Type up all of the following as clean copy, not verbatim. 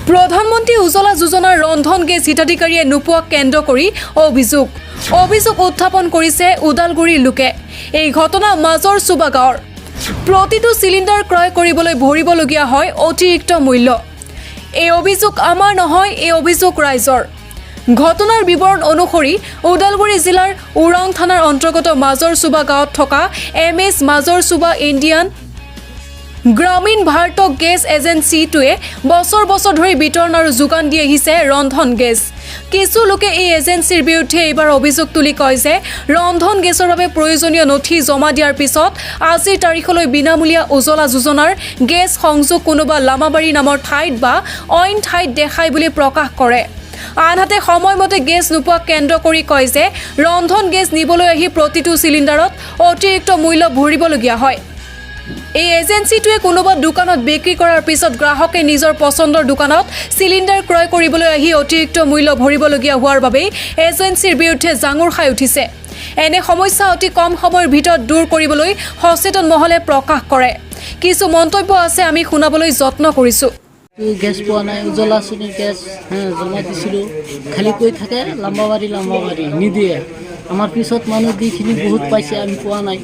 প্ৰধানমন্ত্ৰী উজ্জ্বলা যোজনাৰ ৰন্ধন গেছ হিতাধিকাৰীয়ে নোপোৱাক কেন্দ্ৰ কৰি অভিযোগ উত্থাপন কৰিছে ওদালগুৰিৰ লোকে। এই ঘটনা মাজৰ চুবা গাঁৱৰ। প্ৰতিটো চিলিণ্ডাৰ ক্ৰয় কৰিবলৈ ভৰিবলগীয়া হয় অতিৰিক্ত মূল্য। এই অভিযোগ আমাৰ নহয়, এই অভিযোগ ৰাইজৰ। ঘটনাৰ বিৱৰণ অনুসৰি ওদালগুৰি জিলাৰ ওৰাং থানাৰ অন্তৰ্গত মাজৰ চুবা গাঁৱত থকা MS মাজৰ চুবা ইণ্ডিয়ান গ্ৰামীণ ভাৰত গেছ এজেন্সিটোৱে বছৰ ধৰি বিতৰণ আৰু যোগান দি আহিছে ৰন্ধন গেছ। কিছু লোকে এই এজেন্সিৰ বিৰুদ্ধে এইবাৰ অভিযোগ তুলি কয় যে ৰন্ধন গেছৰ বাবে প্ৰয়োজনীয় নথি জমা দিয়াৰ পিছত আজিৰ তাৰিখলৈ বিনামূলীয়া উজ্জ্বলা যোজনাৰ গেছ সংযোগ কোনোবা লামাবাৰী নামৰ ঠাইত বা অইন ঠাইত দেখায় বুলি প্ৰকাশ কৰে। আনহাতে সময়মতে গেছ নোপোৱাক কেন্দ্ৰ কৰি কয় যে ৰন্ধন গেছ নিবলৈ আহি প্ৰতিটো চিলিণ্ডাৰত অতিৰিক্ত মূল্য ভৰিবলগীয়া হয়। এই এজেন্সিটোৱে কোনোবা দোকানত বিক্ৰী কৰাৰ পিছত গ্ৰাহকে নিজৰ পচন্দৰ দোকানত চিলিণ্ডাৰ ক্ৰয় কৰিবলৈ আহি অতিৰিক্ত মূল্য ভৰিবলগীয়া হোৱাৰ বাবেই এজেন্সিৰ বিৰুদ্ধে জাঙুৰ খাই উঠিছে। এনে সমস্যা অতি কম সময়ৰ ভিতৰত দূৰ কৰিবলৈ সচেতন মহলে প্ৰকাশ কৰে। কিছু মন্তব্য আছে, আমি শুনাবলৈ যত্ন কৰিছোঁ। গেছ পোৱা নাই, উজ্জ্বলা আঁচনিৰ গেছ জমা দিছিলোঁ, খালি কৈ থাকে লাম্বাবাৰী নিদিয়ে। আমাৰ পিছত মানুহ যিখিনি বহুত পাইছে, আমি পোৱা নাই।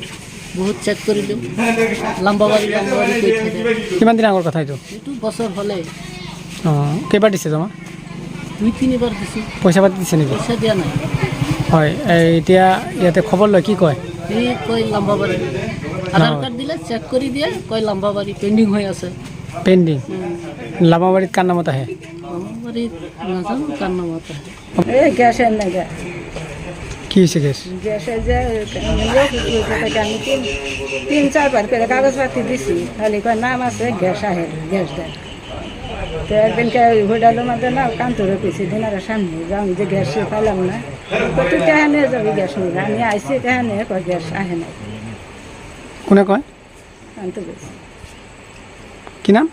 বহুত চেক কৰিলোঁ, লাম্বাবাৰী কৈ থাকে। কিমান দিন আগৰ কথা এইটো? এইটো বছৰ হ'লে। অঁ, কেইবাৰ দিছে জমা? 2-3বাৰ দিছোঁ। পইচা পাতি দিছে নেকি? পইচা দিয়া নাই। হয়, এতিয়া ইয়াতে খবৰ লয় কি কয়? এই কয় লাম্বাবাৰী। আধাৰ কাৰ্ড দিলে চেক কৰি দিয়ে, কয় লাম্বাবাৰী পেণ্ডিং হৈ আছে। পেণ্ডিং? লামাবাৰীত কাৰ নামত আহে? লাম্বাবাৰীত নাজানো কাৰ নামত আহে। এই গ্যাস এনেকে কি হৈছে গেছ? গ্যাসে যে আমি 3-4বার করে কাগজপাতি দিছি, খালি কয় নাম আছে গ্যাস আহে, গ্যাস দেয়। তো একদিনকে হোটেলের মধ্যে না কান্তরে পেয়েছি দিনারের সামনে যে আমি যে গ্যাস পাইলাম না, তুই টেহা নিয়ে যাবি গ্যাস নিয়ে। আমি আইসি টেহা নিয়ে কয় গ্যাস আহে না। কোনে কয়? কান্তু পেয়েছি। কি নাম?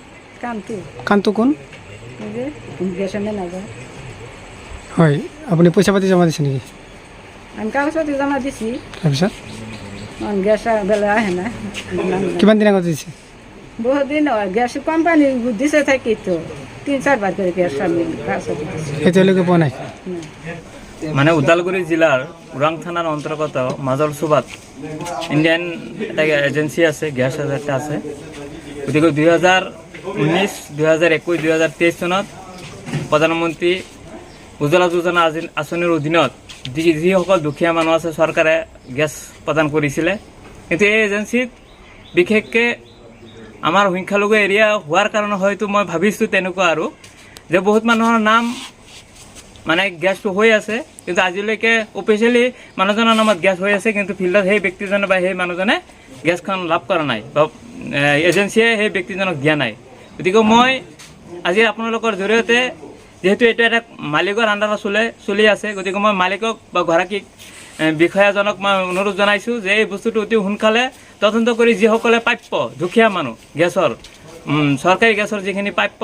কান্তু কোন? গ্যাসের ম্যানেজার। হয়, আপুনি পইচা পাতি জমা দিছে নেকি? আমি কাগজপাতি জমা দিছি, তাৰপিছত গ্যাস বেলা আহে না। কিমান দিন আগত দিছে? বহুত দিন হয়, গ্যাস কোম্পানি দিছে থাকি তো 3-4বার করে গ্যাস আমি কাগজপাতি দিছি। এতিয়ালৈকে পোৱা নাই? মানে ওদালগুৰি জিলাৰ ওৰাং থানাৰ অন্তৰ্গত মাজৰ চুবাত ইণ্ডিয়ান এটা এজেঞ্চি আছে, গেছ এটা আছে। গতিকে 2019, 2021, 2023 চনত প্ৰধানমন্ত্ৰী উজ্জ্বলা যোজনা আঁচনিৰ অধীনত যিসকল দুখীয়া মানুহ আছে চৰকাৰে গেছ প্ৰদান কৰিছিলে। কিন্তু এই এজেঞ্চিত বিশেষকৈ আমাৰ সংখ্যালঘু এৰিয়া হোৱাৰ কাৰণে হয়তো মই ভাবিছোঁ তেনেকুৱা আৰু যে বহুত মানুহৰ নাম মানে গেছটো হৈ আছে, কিন্তু আজিলৈকে অফিচিয়েলি মানুহজনৰ নামত গেছ হৈ আছে, কিন্তু ফিল্ডত সেই ব্যক্তিজনে বা সেই মানুহজনে গেছখন লাভ কৰা নাই বা এজেঞ্চিয়ে সেই ব্যক্তিজনক দিয়া নাই। গতিকে মই আজি আপোনালোকৰ জৰিয়তে, যিহেতু এইটো এটা মালিকৰ আণ্ডাৰত চলি আছে, গতিকে মই মালিকক বা গৰাকীক বিষয়াজনক মই অনুৰোধ জনাইছোঁ যে এই বস্তুটো অতি সোনকালে তদন্ত কৰি যিসকলে প্ৰাপ্য দুখীয়া মানুহ গেছৰ চৰকাৰী গেছৰ যিখিনি প্ৰাপ্য,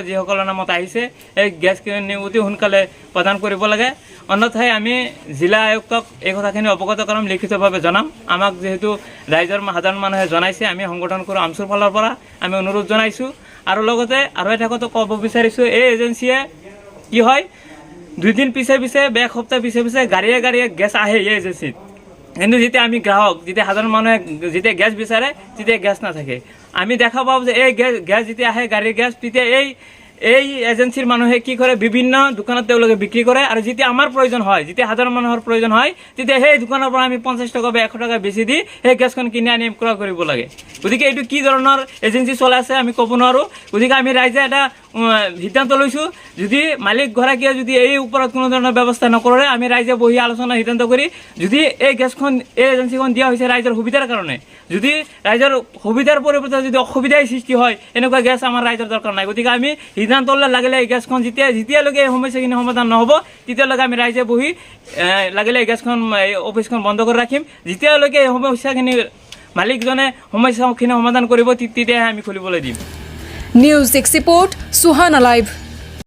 যিসকলৰ নামত আহিছে এই গেছখিনি অতি সোনকালে প্ৰদান কৰিব লাগে। অন্যথাই আমি জিলা আয়ুক্তক এই কথাখিনি অৱগত কৰাম, লিখিতভাৱে জনাম। আমাক যিহেতু ৰাইজৰ সাধাৰণ মানুহে জনাইছে, আমি সংগঠন কৰোঁ আমচুৰ ফালৰ পৰা আমি অনুৰোধ জনাইছোঁ। আৰু লগতে আৰু এটা কথা ক'ব বিচাৰিছোঁ, এই এজেঞ্চিয়ে কি হয় 2 দিন পিছে বা 1 সপ্তাহ পিছে গাড়ীয়ে গেছ আহে এই এজেঞ্চিত, কিন্তু যেতিয়া আমি গ্ৰাহক, যেতিয়া সাধাৰণ মানুহে যেতিয়া গেছ বিচাৰে তেতিয়া গেছ নাথাকে। আমি দেখা পাওঁ যে এই গেছ যেতিয়া আহে গাড়ীৰ গেছ, তেতিয়া এই এজেঞ্চিৰ মানুহে কি কৰে, বিভিন্ন দোকানত তেওঁলোকে বিক্ৰী কৰে। আৰু যেতিয়া আমাৰ প্ৰয়োজন হয়, যেতিয়া সাধাৰণ মানুহৰ প্ৰয়োজন হয়, তেতিয়া সেই দোকানৰ পৰা আমি 50 টকা বা 100 টকা বেছি দি সেই গেছখন কিনি আনি ক্ৰয় কৰিব লাগে। গতিকে এইটো কি ধৰণৰ এজেঞ্চি চলাই আছে আমি ক'ব নোৱাৰোঁ। গতিকে আমি ৰাইজে এটা সিদ্ধান্ত লৈছোঁ, যদি মালিকগৰাকীয়ে যদি এই ওপৰত কোনো ধৰণৰ ব্যৱস্থা নকৰে, আমি ৰাইজে বহি আলোচনা সিদ্ধান্ত কৰি যদি এই গেছখন এই এজেঞ্চিখন দিয়া হৈছে ৰাইজৰ সুবিধাৰ কাৰণে, যদি ৰাইজৰ সুবিধাৰ পৰিৱৰ্তে যদি অসুবিধাৰ সৃষ্টি হয়, এনেকুৱা গেছ আমাৰ ৰাইজৰ দৰকাৰ নাই। গতিকে আমি সিদ্ধান্ত লাগিলে এই গেছখন যেতিয়ালৈকে এই সমস্যাখিনি সমাধান নহ'ব, তেতিয়ালৈকে আমি ৰাইজে বহি লাগিলে এই গেছখন অফিচখন বন্ধ কৰি ৰাখিম। যেতিয়ালৈকে এই সমস্যাখিনি মালিকজনে সমস্যাখিনি সমাধান কৰিব, তেতিয়াহে আমি খুলিবলৈ দিম। News desk report, Suhana live.